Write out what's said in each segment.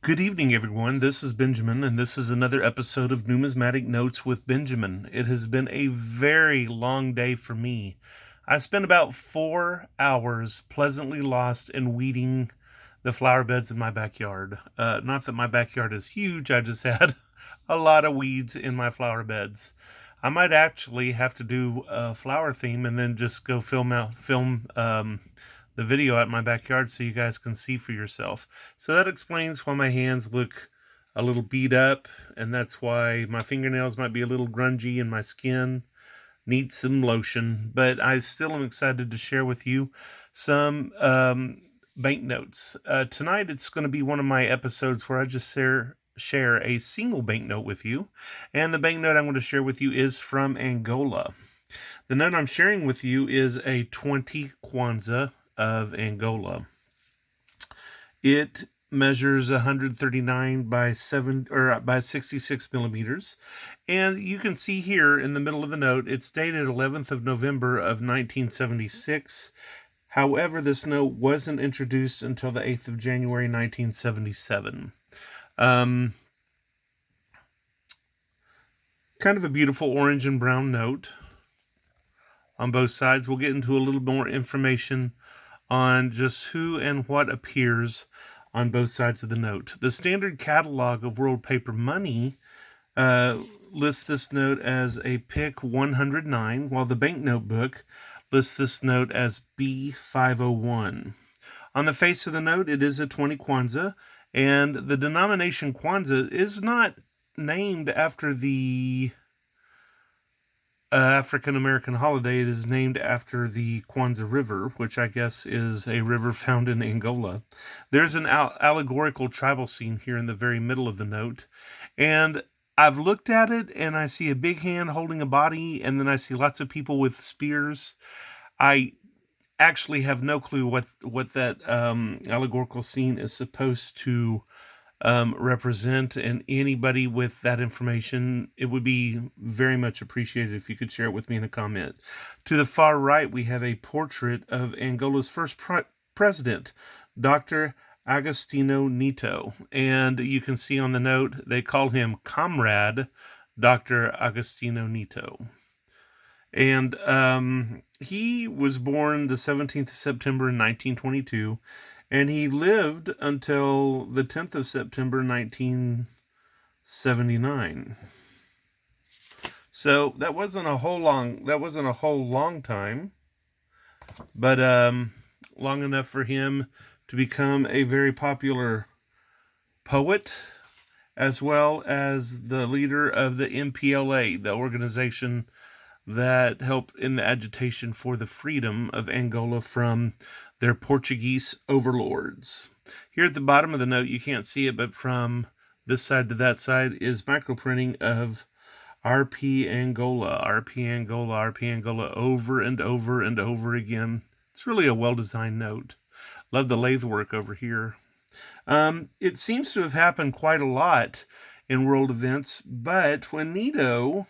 Good evening, everyone. This is Benjamin, and this is another episode of Numismatic Notes with Benjamin. It has been a very long day for me. I spent about 4 hours pleasantly lost in weeding the flower beds in my backyard. Not that my backyard is huge, I just had a lot of weeds in my flower beds. I might actually have to do a flower theme and then just go film the video at my backyard so you guys can see for yourself. So that explains why my hands look a little beat up, and that's why my fingernails might be a little grungy and my skin needs some lotion. But I still am excited to share with you some banknotes. Tonight it's going to be one of my episodes where I just share a single banknote with you, and the banknote I'm going to share with you is from Angola. The note I'm sharing with you is a 20 Kwanzaa of Angola. It measures 139 by 66 millimeters, and you can see here in the middle of the note it's dated 11th of November of 1976. However, this note wasn't introduced until the 8th of January 1977. Kind of a beautiful orange and brown note on both sides. We'll get into a little more information on just who and what appears on both sides of the note. The standard catalog of world paper money lists this note as a PIC 109, while the banknote book lists this note as B501. On the face of the note, it is a 20 Kwanzaa, and the denomination Kwanzaa is not named after the African American holiday. It is named after the Kwanzaa River, which I guess is a river found in Angola. There's an allegorical tribal scene here in the very middle of the note, and I've looked at it and I see a big hand holding a body, and then I see lots of people with spears. I actually have no clue what that allegorical scene is supposed to represent, and anybody with that information, it would be very much appreciated if you could share it with me in a comment. To the far right, we have a portrait of Angola's first president, Dr. Agostinho Neto, and you can see on the note they call him Comrade Dr. Agostinho Neto. And he was born the 17th of September in 1922, and he lived until the 10th of September 1979. So that wasn't a whole long time, but long enough for him to become a very popular poet, as well as the leader of the MPLA, the organization that helped in the agitation for the freedom of Angola from their Portuguese overlords. Here at the bottom of the note, you can't see it, but from this side to that side is microprinting of RP Angola, RP Angola, RP Angola over and over and over again. It's really a well-designed note. Love the lathe work over here. It seems to have happened quite a lot in world events, but when Neto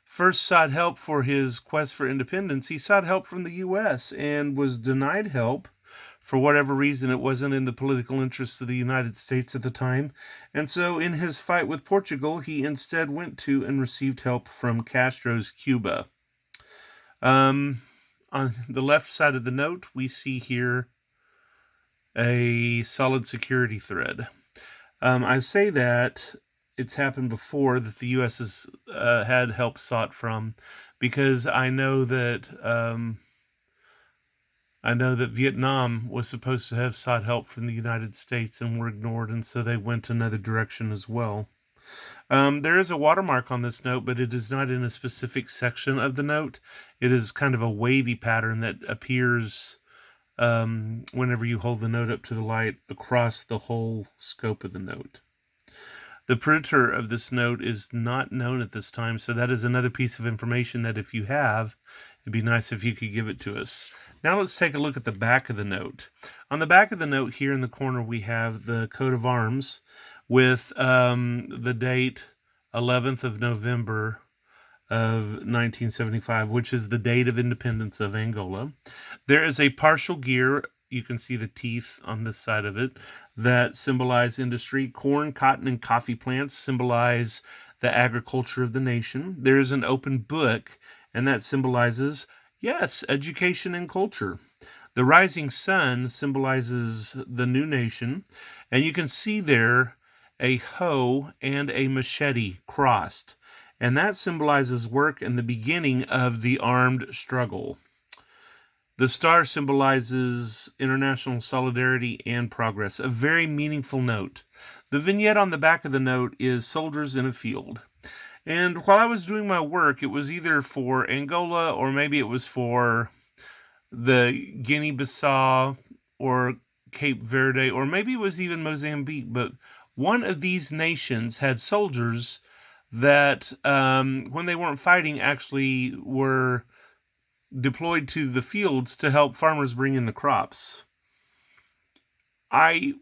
first sought help for his quest for independence, he sought help from the U.S. and was denied help. For whatever reason, it wasn't in the political interests of the United States at the time. And so in his fight with Portugal, he instead went to and received help from Castro's Cuba. On the left side of the note, we see here a solid security thread. I say that it's happened before that the U.S. has had help sought from, because I know that Vietnam was supposed to have sought help from the United States and were ignored, and so they went another direction as well. There is a watermark on this note, but it is not in a specific section of the note. It is kind of a wavy pattern that appears whenever you hold the note up to the light across the whole scope of the note. The printer of this note is not known at this time, so that is another piece of information that if you have, it'd be nice if you could give it to us. Now let's take a look at the back of the note. On the back of the note here in the corner, we have the coat of arms with the date 11th of November of 1975, which is the date of independence of Angola. There is a partial gear you can see the teeth on this side of it that symbolize industry. Corn, cotton, and coffee plants symbolize the agriculture of the nation. There is an open book, and that symbolizes, yes, education and culture. The rising sun symbolizes the new nation, and you can see there a hoe and a machete crossed, and that symbolizes work and the beginning of the armed struggle. The star symbolizes international solidarity and progress, a very meaningful note. The vignette on the back of the note is soldiers in a field. And while I was doing my work, it was either for Angola or maybe it was for the Guinea-Bissau or Cape Verde, or maybe it was even Mozambique. But one of these nations had soldiers that, when they weren't fighting, actually were deployed to the fields to help farmers bring in the crops. I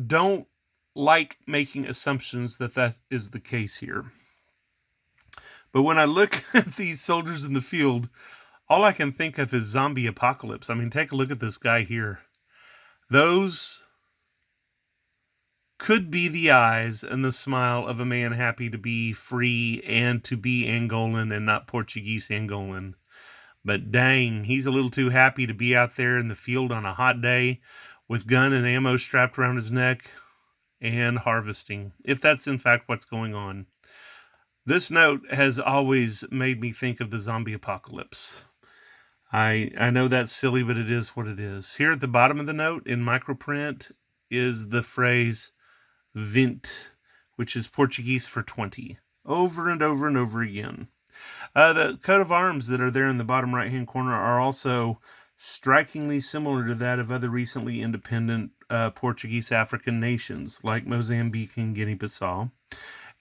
don't like making assumptions that that is the case here. But when I look at these soldiers in the field, all I can think of is zombie apocalypse. I mean, take a look at this guy here. Those could be the eyes and the smile of a man happy to be free and to be Angolan and not Portuguese Angolan. But dang, he's a little too happy to be out there in the field on a hot day with gun and ammo strapped around his neck and harvesting, if that's in fact what's going on. This note has always made me think of the zombie apocalypse. I know that's silly, but it is what it is. Here at the bottom of the note in microprint is the phrase 20, which is Portuguese for 20, over and over and over again. The coat of arms that are there in the bottom right-hand corner are also strikingly similar to that of other recently independent Portuguese African nations, like Mozambique and Guinea-Bissau.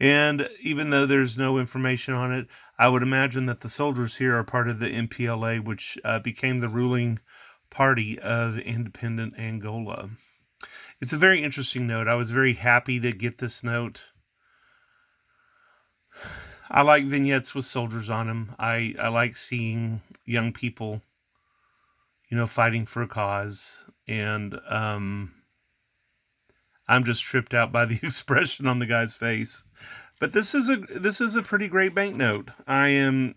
And even though there's no information on it, I would imagine that the soldiers here are part of the MPLA, which became the ruling party of independent Angola. It's a very interesting note. I was very happy to get this note. I like vignettes with soldiers on them. I like seeing young people, fighting for a cause. And I'm just tripped out by the expression on the guy's face. But this is a pretty great banknote. I'm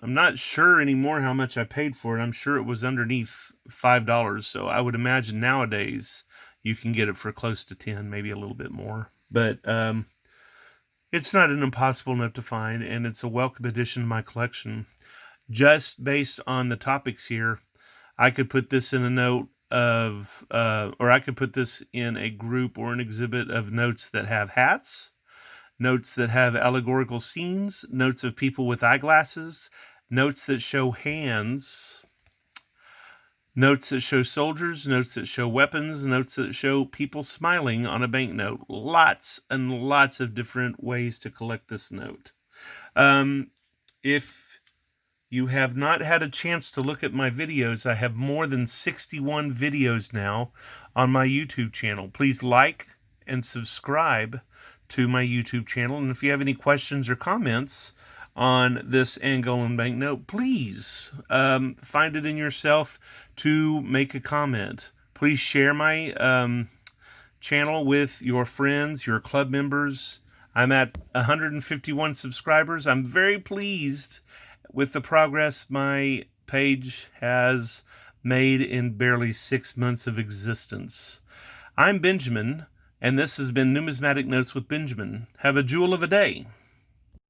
not sure anymore how much I paid for it. I'm sure it was underneath $5. So I would imagine nowadays you can get it for close to 10, maybe a little bit more. But it's not an impossible note to find, and it's a welcome addition to my collection. Just based on the topics here, I could put this in a note of, or I could put this in a group or an exhibit of notes that have hats, notes that have allegorical scenes, notes of people with eyeglasses, notes that show hands, notes that show soldiers, notes that show weapons, notes that show people smiling on a banknote. Lots and lots of different ways to collect this note. If you have not had a chance to look at my videos, I have more than 61 videos now on my YouTube channel. Please like and subscribe to my YouTube channel. And if you have any questions or comments on this Angolan banknote, please find it in yourself to make a comment. Please share my channel with your friends, your club members. I'm at 151 subscribers. I'm very pleased with the progress my page has made in barely 6 months of existence. I'm Benjamin, and this has been Numismatic Notes with Benjamin. Have a jewel of a day.